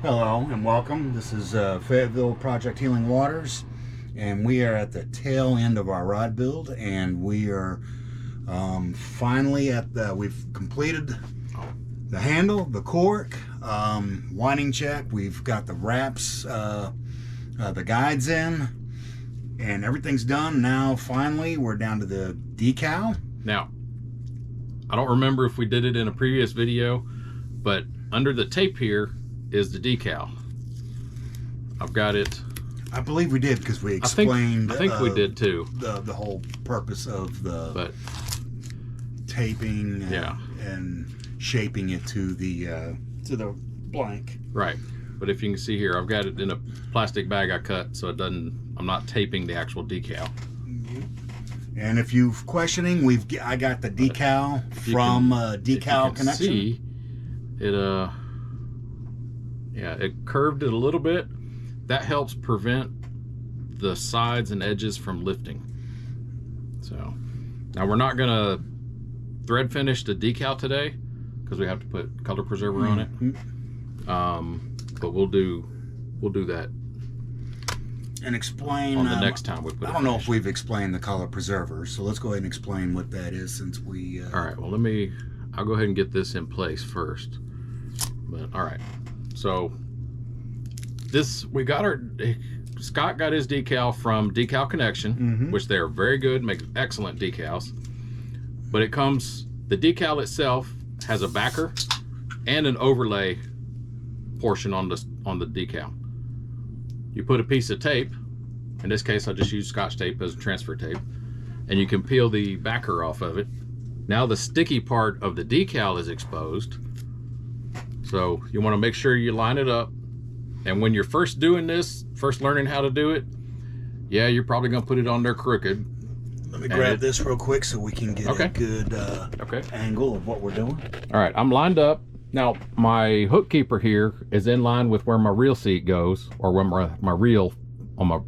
Hello and welcome. This is Fayetteville Project Healing Waters, and we are at the tail end of our rod build, and we are finally at we've completed the handle, the cork, winding check. We've got the wraps, the guides in, and everything's done. Now finally we're down to the decal. Now, I don't remember if we did it in a previous video, but under the tape here is the decal. I've got it. I believe we did, because we explained. I think we did too. The whole purpose of the taping, and shaping it to the blank. Right, but if you can see here, I've got it in a plastic bag I cut, so it doesn't. I'm not taping the actual decal. And if you're questioning, I got the decal from Decal Connection. See, it it curved it a little bit. That helps prevent the sides and edges from lifting. So now we're not gonna thread finish the decal today because we have to put color preserver on it. But we'll do that and explain on the next time we put it. I don't know if we've explained the color preserver, so let's go ahead and explain what that is, since we all right, well, I'll go ahead and get this in place first. But all right, so Scott got his decal from Decal Connection, which they're very good, make excellent decals. But the decal itself has a backer and an overlay portion on the decal. You put a piece of tape, in this case I just use Scotch tape as a transfer tape, and you can peel the backer off of it. Now the sticky part of the decal is exposed, so you want to make sure you line it up. And when you're first doing this, first learning how to do it, yeah, you're probably gonna put it on there crooked. Let me grab this real quick so we can get a good angle of what we're doing. All right, I'm lined up. Now, my hook keeper here is in line with where my reel seat goes, or where my reel on my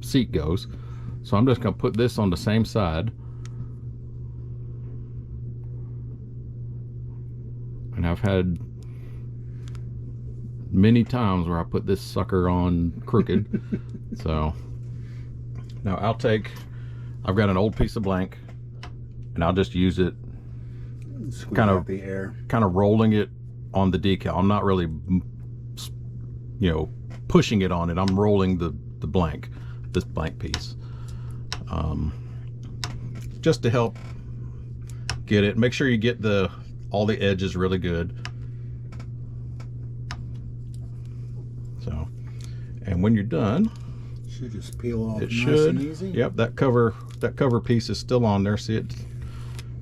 seat goes. So I'm just gonna put this on the same side. And I've had many times where I put this sucker on crooked. So now I've got an old piece of blank, and I'll just use it, kind of rolling it on the decal. I'm not really, pushing it on it. I'm rolling this blank piece, just to help get it. Make sure you get all the edges really good. So, and when you're done, should just peel off. It should. And easy. Yep, that cover piece is still on there. See it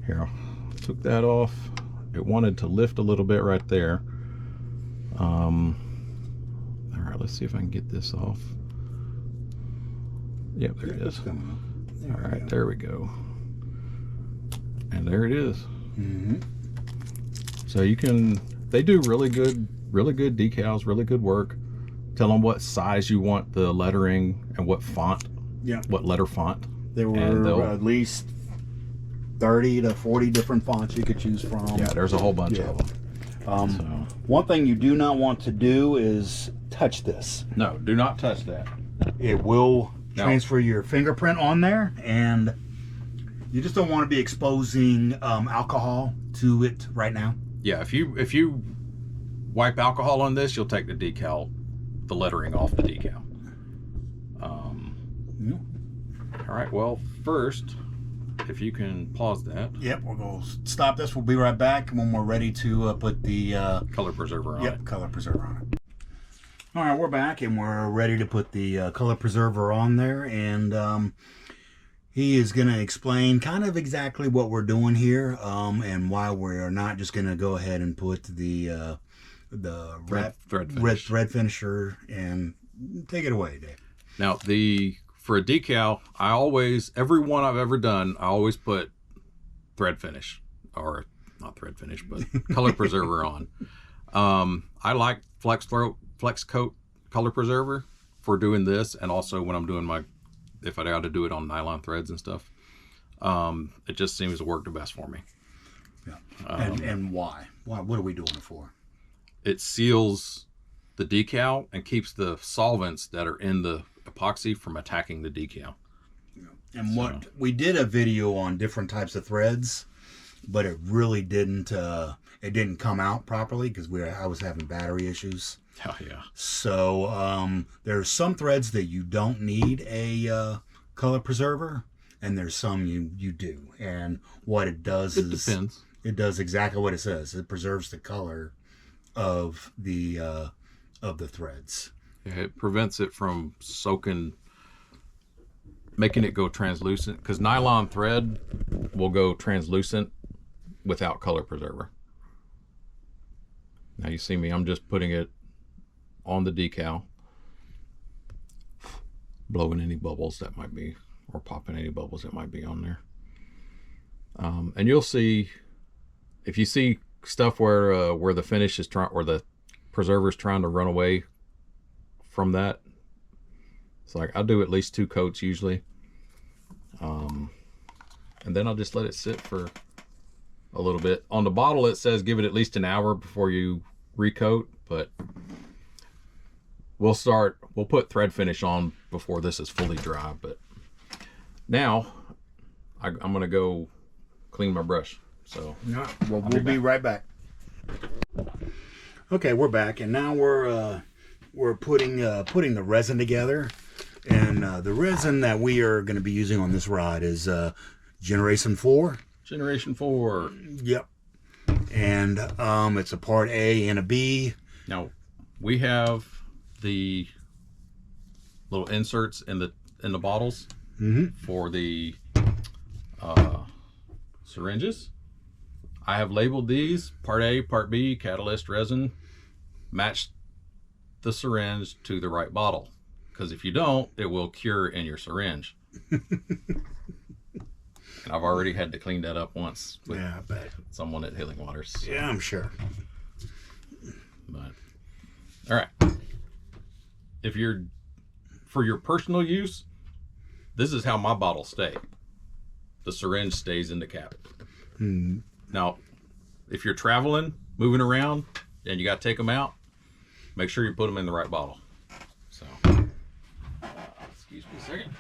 here? I took that off. It wanted to lift a little bit right there. All right, let's see if I can get this off. Yep, there it is. All right, there we go. And there it is. So they do really good decals, really good work. Tell them what size you want the lettering and what font, what letter font. There were at least 30 to 40 different fonts you could choose from. Yeah, there's a whole bunch of them. One thing you do not want to do is touch this. No, do not touch that. It will transfer your fingerprint on there, and you just don't want to be exposing alcohol to it right now. Yeah, if you wipe alcohol on this, you'll take the lettering off the decal. All right, well, first, if you can pause that. Yep, we're going to stop this. We'll be right back when we're ready to put the color preserver on it. Yep, color preserver on it. All right, we're back, and we're ready to put the color preserver on there, and he is going to explain kind of exactly what we're doing here, and why we're not just going to go ahead and put the thread finisher, and take it away, Dave. Now, for a decal, every one I've ever done, I always put thread finish, or not thread finish, but color preserver on. I like flex coat color preserver for doing this, and also when I'm doing if I got to do it on nylon threads and stuff. It just seems to work the best for me. Yeah. And why? What are we doing it for? It seals the decal and keeps the solvents that are in the epoxy from attacking the decal. And what we did a video on different types of threads, but it really didn't come out properly because I was having battery issues. Oh yeah. So there's some threads that you don't need a color preserver, and there's some you do. And what it does Depends. It does exactly what it says. It preserves the color of the threads. Yeah, it prevents it from soaking, making it go translucent, because nylon thread will go translucent without color preserver. Now you see me, I'm just putting it on the decal, blowing any bubbles that might be, or popping any bubbles that might be on there. And you'll see, if you see stuff where the finish is trying, or the preserver is trying to run away from that, it's like I'll do at least 2 coats usually, and then I'll just let it sit for a little bit. On the bottle it says give it at least an hour before you recoat, but we'll put thread finish on before this is fully dry. But now I'm gonna go clean my brush. So No, we'll be right back. Okay, we're back, and now we're putting the resin together. And the resin that we are going to be using on this rod is Generation 4. Generation 4. Yep. And it's a part A and a B. Now we have the little inserts in the bottles for the syringes. I have labeled these part A, part B, catalyst, resin. Match the syringe to the right bottle, because if you don't, it will cure in your syringe. And I've already had to clean that up once with someone at Healing Waters. So. Yeah, I'm sure. But all right, if you're for your personal use, this is how my bottles stay. The syringe stays in the cap. Now, if you're traveling, moving around, and you got to take them out, make sure you put them in the right bottle. So, excuse me a second.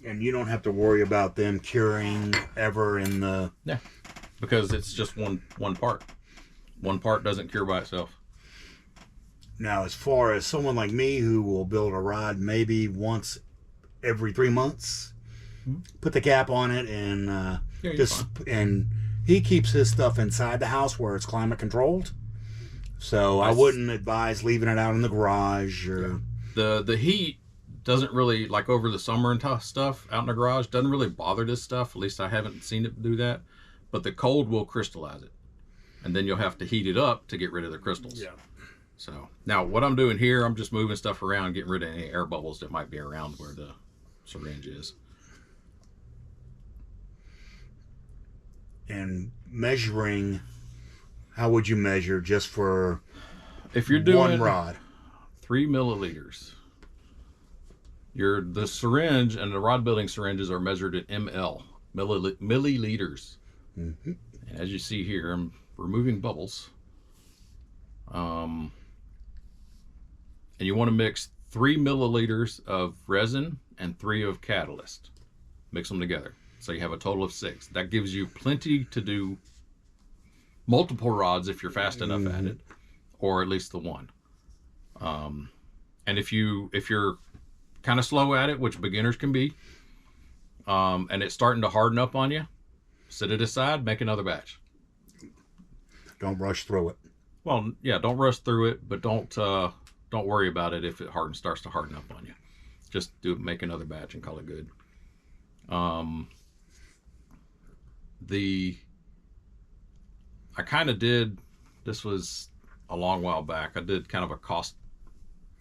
And you don't have to worry about them curing ever in the... Yeah, because it's just one part. One part doesn't cure by itself. Now, as far as someone like me who will build a rod maybe once every 3 months, put the cap on it and and he keeps his stuff inside the house where it's climate controlled. So I wouldn't advise leaving it out in the garage or the heat doesn't really, like over the summer and stuff out in the garage, doesn't really bother this stuff. At least I haven't seen it do that. But the cold will crystallize it, and then you'll have to heat it up to get rid of the crystals. Yeah. So now what I'm doing here, I'm just moving stuff around, getting rid of any air bubbles that might be around where the syringe is. And measuring, how would you measure just for if you're doing one rod? 3 milliliters. The syringe and the rod building syringes are measured in milliliters. And as you see here, I'm removing bubbles. And you want to mix 3 milliliters of resin and 3 of catalyst. Mix them together. So you have a total of 6. That gives you plenty to do multiple rods if you're fast enough at it, or at least the one. And if you're kind of slow at it, which beginners can be, and it's starting to harden up on you, set it aside, make another batch. Don't rush through it. Well, yeah, don't rush through it, but don't worry about it if it starts to harden up on you. Just make another batch and call it good. I kind of did, this was a long while back, I did kind of a cost,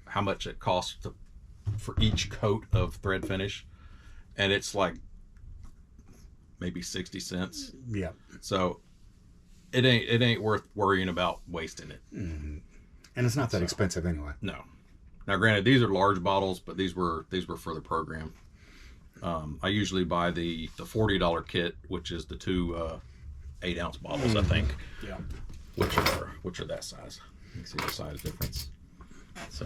how much it costs for each coat of thread finish, and it's like maybe 60 cents. Yeah. So it ain't worth worrying about wasting it. And it's not that expensive anyway. No. Now granted, these are large bottles, but these were for the program. I usually buy the $40 kit, which is the 2 8-ounce bottles, I think. Yeah. Which are that size. You can see the size difference. So,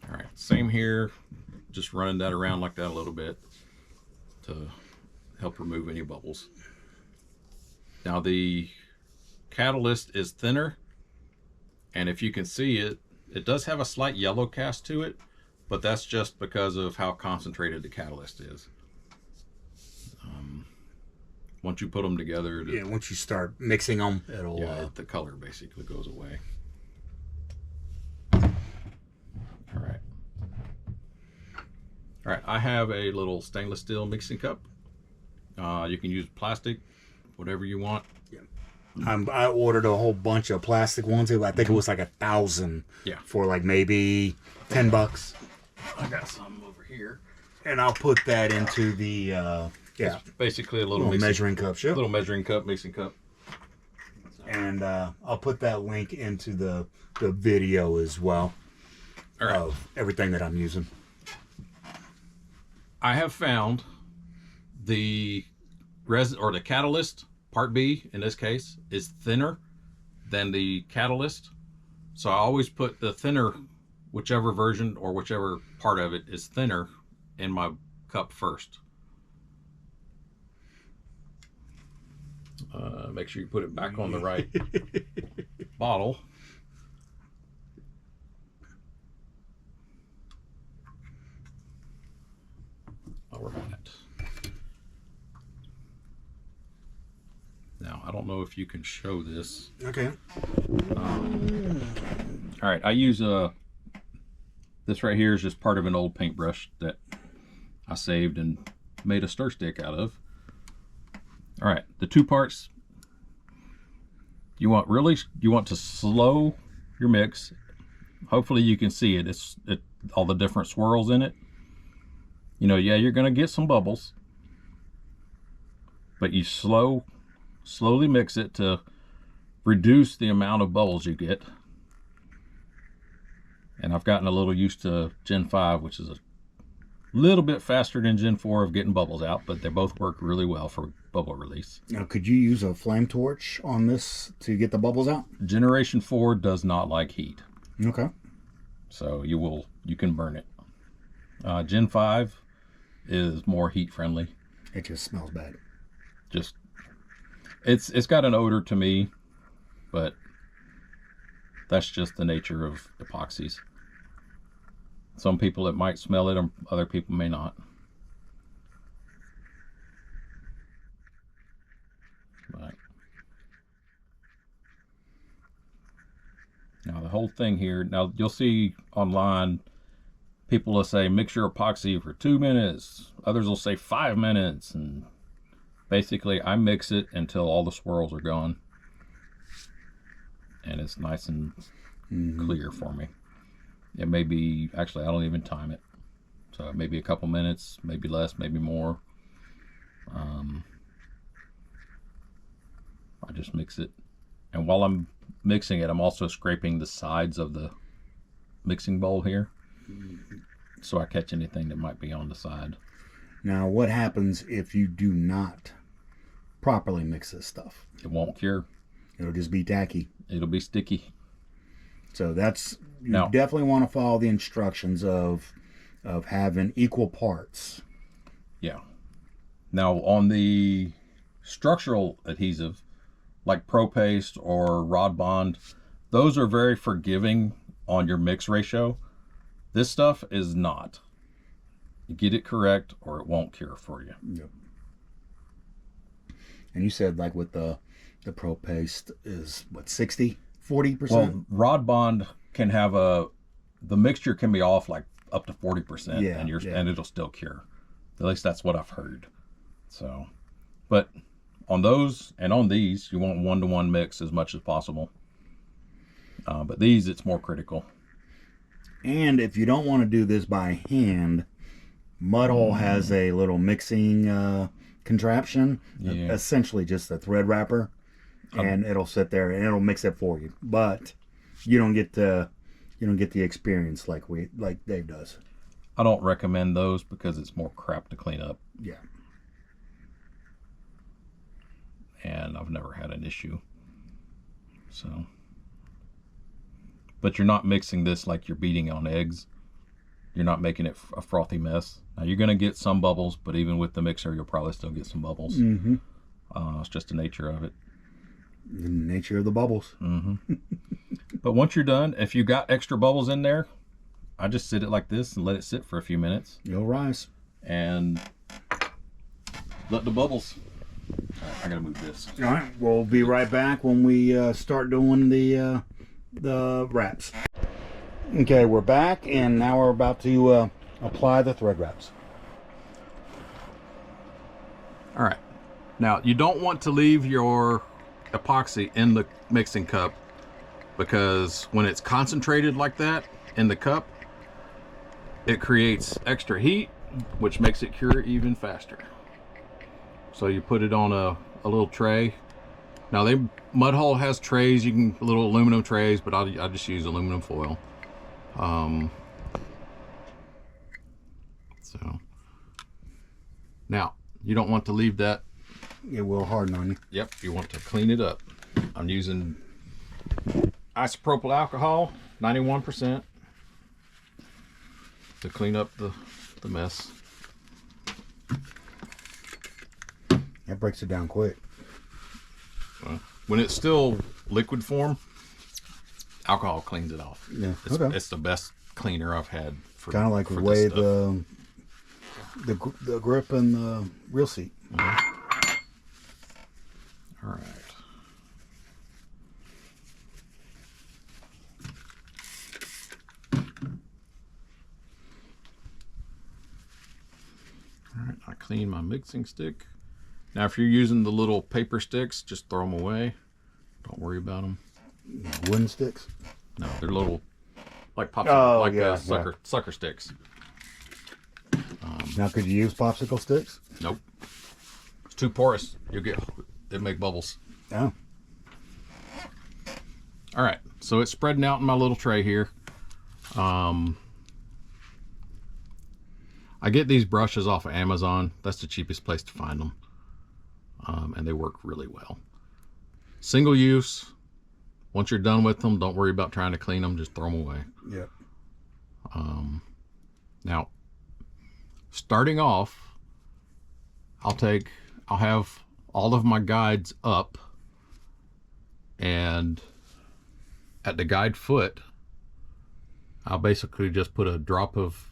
all right, same here. Just running that around like that a little bit to help remove any bubbles. Now the catalyst is thinner, and if you can see it, it does have a slight yellow cast to it, but that's just because of how concentrated the catalyst is. Once you put them together, once you start mixing them, it'll the color basically goes away. All right, I have a little stainless steel mixing cup. You can use plastic, whatever you want. I ordered a whole bunch of plastic ones. I think it was like 1,000 for like maybe $10. I got some over here. And I'll put that into the it's basically a little measuring cup. Sure. Little measuring cup, mixing cup. And I'll put that link into the video as well. All right. Of everything that I'm using. I have found the resin or the catalyst, part B in this case, is thinner than the catalyst. So I always put the thinner, whichever version or whichever part of it is thinner, in my cup first. Make sure you put it back on the right bottle. All right. Now, I don't know if you can show this. Okay. All right, I use this right here is just part of an old paintbrush that I saved and made a stir stick out of. All right, the two parts. You want to slow your mix. Hopefully you can see it. It's all the different swirls in it. You know, yeah, you're gonna get some bubbles, but you slowly mix it to reduce the amount of bubbles you get. And I've gotten a little used to Gen 5, which is a little bit faster than Gen 4 of getting bubbles out, but they both work really well for bubble release. Now, could you use a flame torch on this to get the bubbles out? Generation 4 does not like heat. Okay. So you can burn it. Gen 5 is more heat friendly. It just smells bad. It's got an odor to me, but that's just the nature of epoxies. Some people, it might smell it, and other people may not. But now the whole thing here, now you'll see online, people will say mix your epoxy for 2 minutes. Others will say 5 minutes. And basically I mix it until all the swirls are gone. And it's nice and clear for me. It may be, actually I don't even time it. So it may be a couple minutes, maybe less, maybe more. I just mix it. And while I'm mixing it, I'm also scraping the sides of the mixing bowl here, so I catch anything that might be on the side. Now, what happens if you do not properly mix this stuff? It won't cure. It'll just be tacky. It'll be sticky. So you definitely want to follow the instructions of having equal parts. Yeah. Now, on the structural adhesive, like Pro Paste or Rod Bond, those are very forgiving on your mix ratio. This stuff is not. You get it correct or it won't cure for you. Yep. And you said like with the Pro Paste is what, 40%? Well, Rod Bond can have the mixture can be off like up to 40%, and it'll still cure. At least that's what I've heard. So, but on those and on these, you want 1-to-1 mix as much as possible. But these, it's more critical. And if you don't want to do this by hand, Mudhole has a little mixing contraption, essentially just a thread wrapper, and it'll sit there and it'll mix it for you. But you don't get the experience like Dave does. I don't recommend those because it's more crap to clean up. Yeah. And I've never had an issue. So but you're not mixing this like you're beating on eggs. You're not making it a frothy mess. Now you're going to get some bubbles, but even with the mixer, you'll probably still get some bubbles. Mm-hmm. It's just the nature of it. The nature of the bubbles. Mm-hmm. But once you're done, if you got extra bubbles in there, I just sit it like this and let it sit for a few minutes. You'll rise. And let the bubbles. All right, I gotta move this. All right, we'll be right back when we start doing the wraps. Okay, we're back, and now we're about to apply the thread wraps. All right. Now, you don't want to leave your epoxy in the mixing cup, because when it's concentrated like that in the cup, it creates extra heat, which makes it cure even faster. So you put it on a little tray. Now, Mud Hole has trays, little aluminum trays, but I just use aluminum foil. So now you don't want to leave that. It will harden on you. Yep, you want to clean it up. I'm using isopropyl alcohol, 91%, to clean up the mess. That breaks it down quick. When it's still liquid form, alcohol cleans it off. Yeah, it's the best cleaner I've had. Kind of like the way the grip and the reel seat. Mm-hmm. All right. All right, I clean my mixing stick. Now, if you're using the little paper sticks, just throw them away. Don't worry about them. Wooden sticks? No, they're little, like sucker sticks. Now, could you use popsicle sticks? Nope. It's too porous. It make bubbles. Oh. All right, so it's spreading out in my little tray here. I get these brushes off of Amazon. That's the cheapest place to find them. And they work really well. Single use. Once you're done with them, don't worry about trying to clean them. Just throw them away. Yep. Now, starting off, I'll have all of my guides up, and at the guide foot, I'll basically just put a drop of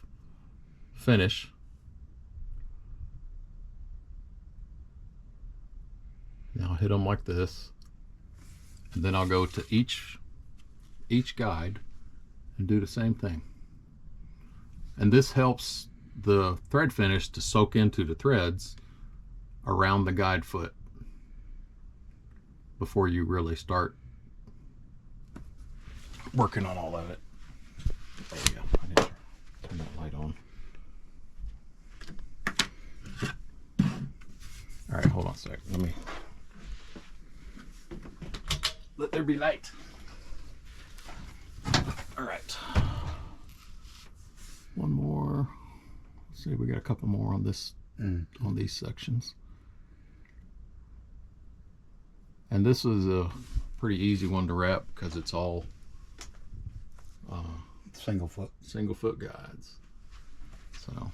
finish. Now I'll hit them like this, and then I'll go to each guide and do the same thing. And this helps the thread finish to soak into the threads around the guide foot before you really start working on all of it. There you go. I need to turn that light on. All right, hold on a sec. Let there be light. All right. One more. Let's see, we got a couple more on this, on these sections. And this is a pretty easy one to wrap because it's all single foot guides. So.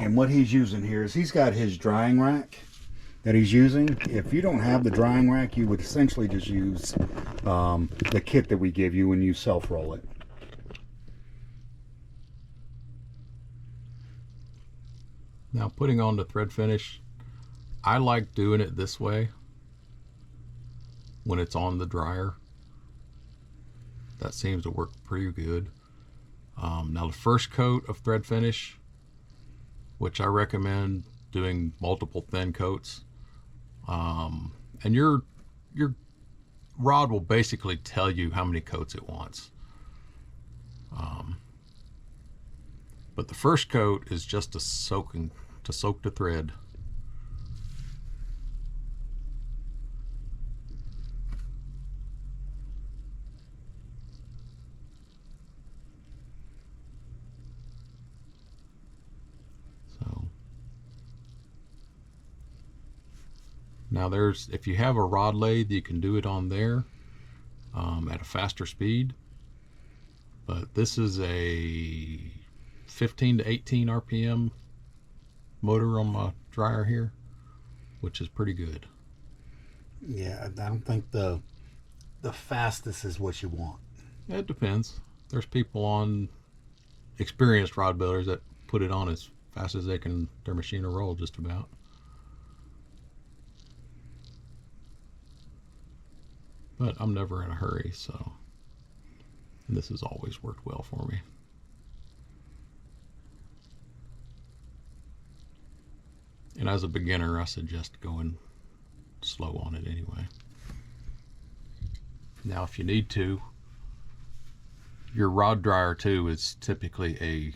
And what he's using here is he's got his drying rack that he's using. If you don't have the drying rack, you would essentially just use the kit that we give you when you self-roll it. Now, putting on the thread finish, I like doing it this way when it's on the dryer. That seems to work pretty good. Now, the first coat of thread finish, which I recommend doing multiple thin coats, and your rod will basically tell you how many coats it wants. But the first coat is just to soak the thread. So now if you have a rod lathe, you can do it on there at a faster speed. But this is a 15 to 18 RPM motor on my dryer here, which is pretty good. Yeah, I don't think the fastest is what you want. It depends. There's people experienced rod builders that put it on as fast as their machine will roll just about. But I'm never in a hurry, so this has always worked well for me. And as a beginner, I suggest going slow on it anyway. Now, if you need to, your rod dryer too is typically a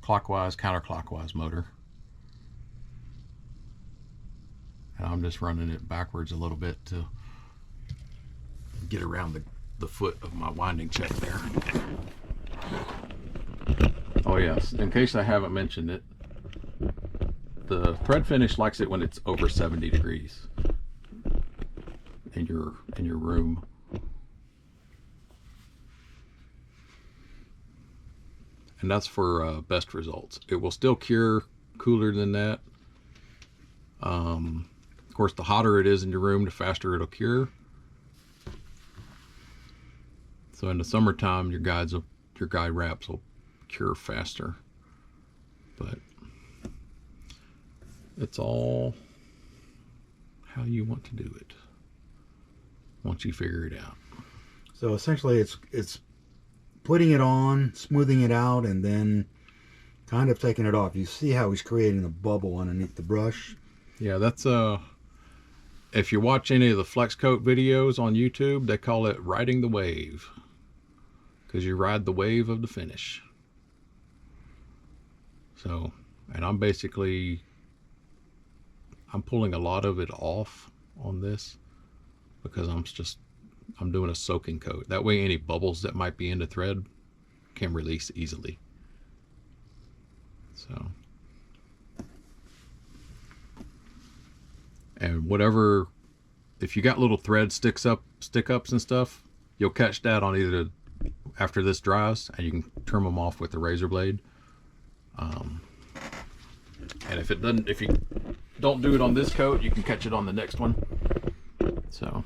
clockwise, counterclockwise motor. And I'm just running it backwards a little bit to get around the foot of my winding check there. Oh yes, in case I haven't mentioned it, the thread finish likes it when it's over 70 degrees in your room. And that's for best results. It will still cure cooler than that. Of course, the hotter it is in your room, the faster it'll cure. So in the summertime, your guide wraps will cure faster. But it's all how you want to do it once you figure it out. So essentially it's putting it on, smoothing it out, and then kind of taking it off. You see how he's creating a bubble underneath the brush? Yeah, that's if you watch any of the flex coat videos on YouTube, they call it riding the wave, because you ride the wave of the finish. So, and I'm pulling a lot of it off on this because I'm doing a soaking coat. That way any bubbles that might be in the thread can release easily. So, and whatever, if you got little thread stick-ups and stuff, you'll catch that on either after this dries, and you can trim them off with the razor blade. And if you don't do it on this coat, you can catch it on the next one. So,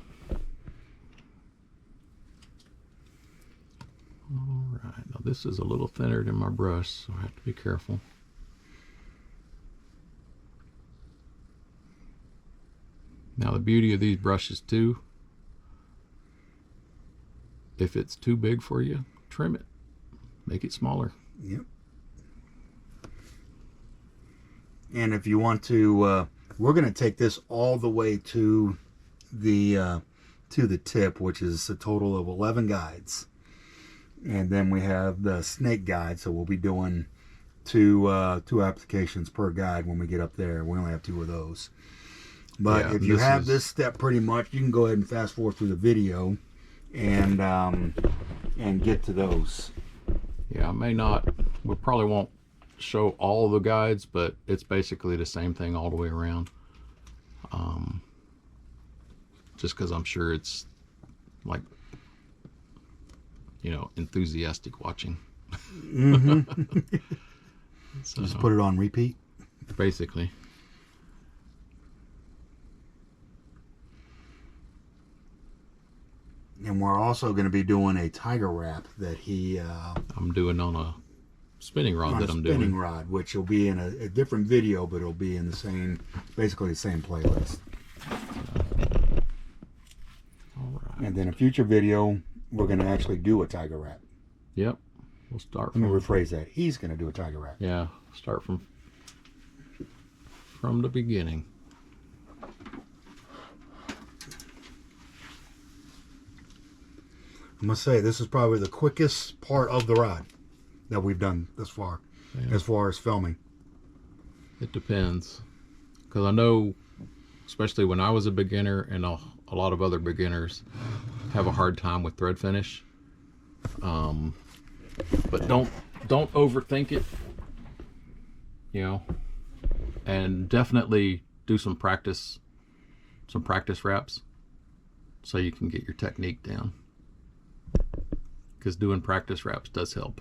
all right. Now this is a little thinner than my brush, so I have to be careful. Now the beauty of these brushes too, if it's too big for you, trim it, make it smaller. Yep. And if you want to, we're going to take this all the way to the tip, which is a total of 11 guides. And then we have the snake guide, so we'll be doing two applications per guide when we get up there. We only have 2 of those. But yeah, if you have this step pretty much, you can go ahead and fast forward through the video and get to those. Yeah, we probably won't show all the guides, but it's basically the same thing all the way around. Just because I'm sure it's like, enthusiastic watching. Mm-hmm. So, just put it on repeat. Basically. And we're also going to be doing a tiger wrap that I'm doing on a spinning rod spinning rod, which will be in a different video, but it'll be in basically the same playlist. All right. And then a future video, we're going to actually do a tiger wrap. Yep. We'll start. Let me rephrase that. He's going to do a tiger wrap. Yeah. Start from the beginning. I must say, this is probably the quickest part of the rod that we've done this far, as far as filming. It depends. Because I know, especially when I was a beginner, and a lot of other beginners have a hard time with thread finish. But don't overthink it, you know, and definitely do some practice wraps so you can get your technique down, because doing practice wraps does help.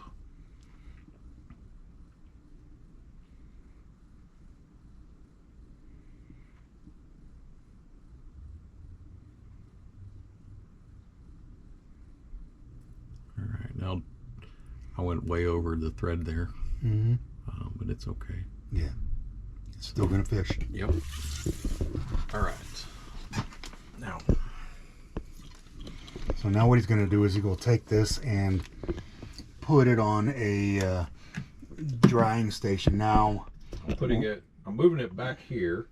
All right, now I went way over the thread there, but it's okay. Yeah, it's still gonna fish. Yep. All right. Now. So now what he's gonna do is he's gonna take this and put it on a drying station. Now I'm moving it back here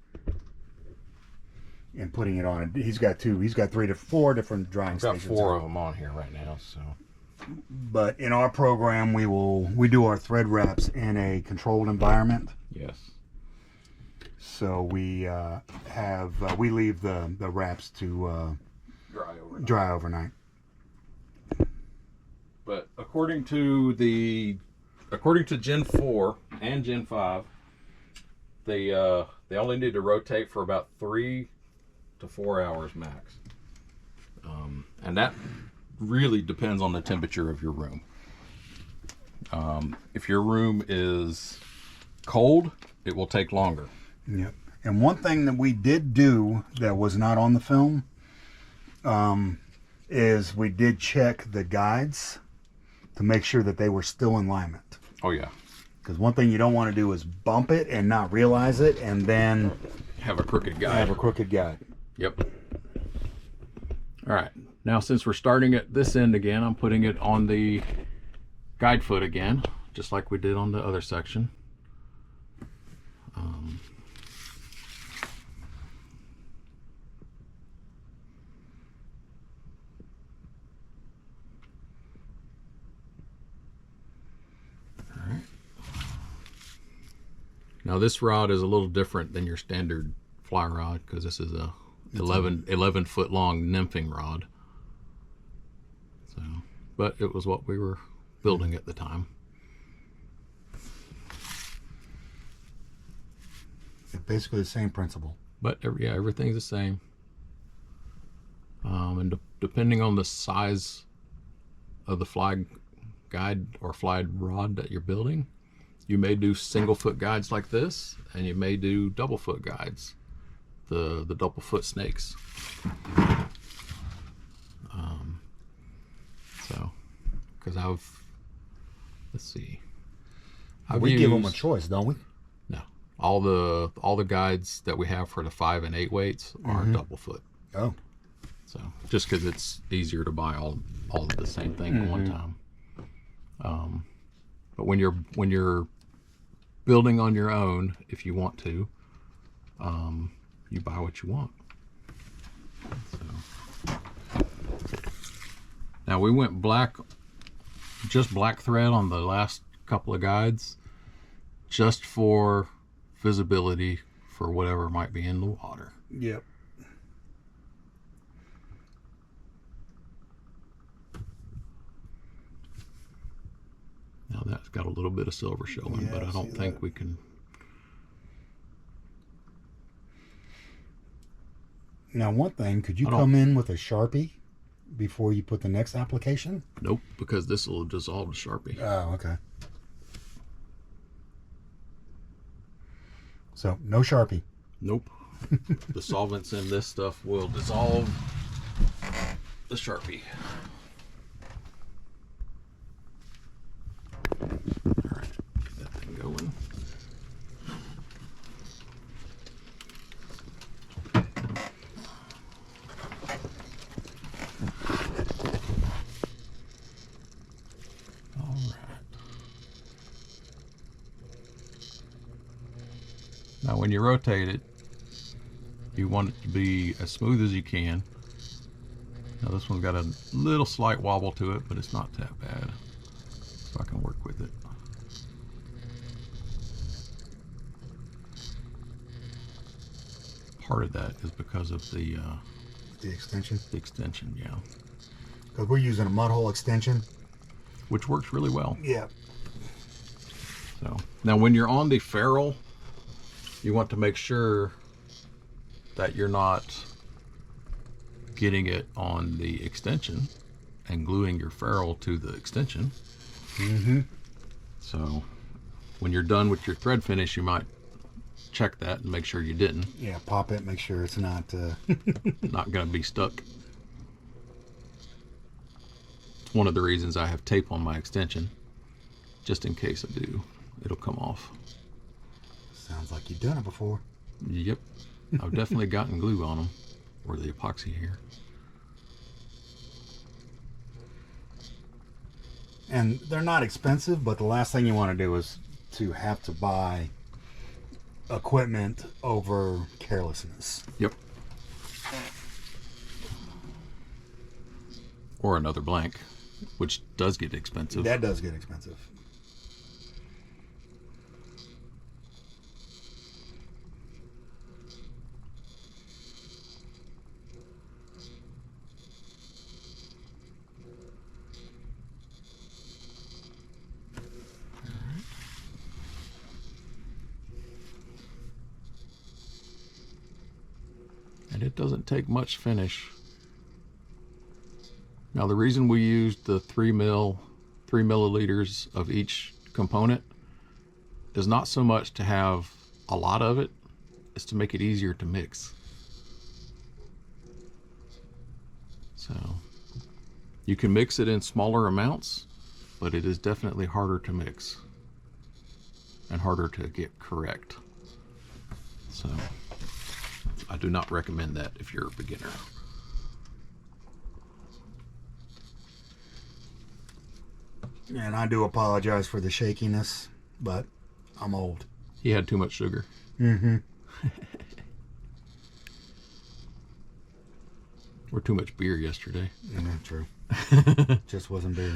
and putting it on. He's got 3 to 4 different drying stations. I've got 4 of them on here right now. So. But in our program, we do our thread wraps in a controlled environment. Yes. So we leave the wraps to dry overnight. But according to Gen 4 and Gen 5, they only need to rotate for about 3 to 4 hours max, and that really depends on the temperature of your room. If your room is cold, it will take longer. Yep. And one thing that we did do that was not on the film is we did check the guides to make sure that they were still in alignment. Oh yeah. Because one thing you don't want to do is bump it and not realize it, and then have a crooked guide. Yep. All right. Now, since we're starting at this end again, I'm putting it on the guide foot again, just like we did on the other section. All right. Now, this rod is a little different than your standard fly rod, because this is a 11 foot long nymphing rod. So, but it was what we were building at the time. Basically the same principle. But yeah, everything's the same. And depending on the size of the fly guide or fly rod that you're building, you may do single foot guides like this, and you may do double foot guides, the double foot snakes. So, because let's see. We give them a choice, don't we? No, all the guides that we have for the 5 and 8 weights are double foot. Oh, so just because it's easier to buy all of the same thing at one time. But when you're building on your own, if you want to, you buy what you want. So. Now we went just black thread on the last couple of guides, just for visibility for whatever might be in the water. Yep. Now that's got a little bit of silver showing, but I don't think we can. Now, one thing, could you come in with a Sharpie before you put the next application? Nope, because this will dissolve the Sharpie. Oh, okay. So, no Sharpie. Nope. The solvents in this stuff will dissolve the Sharpie. All right, get that thing going. All right. Now, when you rotate it, you want it to be as smooth as you can. Now this one's got a little slight wobble to it, but it's not that bad. So I can work with it. Part of that is because of the extension. The extension, yeah. Because we're using a mud hole extension, which works really well. Yeah. So now when you're on the ferrule, you want to make sure that you're not getting it on the extension and gluing your ferrule to the extension. Mm-hmm. So when you're done with your thread finish, you might check that and make sure you didn't. Yeah, pop it, make sure it's not not going to be stuck. It's one of the reasons I have tape on my extension, just in case I do. It'll come off. Sounds like you've done it before. Yep. I've definitely gotten glue on them, or the epoxy here. And they're not expensive, but the last thing you want to do is to have to buy equipment over carelessness. Yep. Or another blank, which does get expensive. That does get expensive. And it doesn't take much finish. Now the reason we used the 3 milliliters of each component is not so much to have a lot of it, it's to make it easier to mix. So you can mix it in smaller amounts, but it is definitely harder to mix and harder to get correct. So I do not recommend that if you're a beginner. And I do apologize for the shakiness, but I'm old. He had too much sugar. Mm-hmm. Or too much beer yesterday. Yeah, true. Just wasn't beer.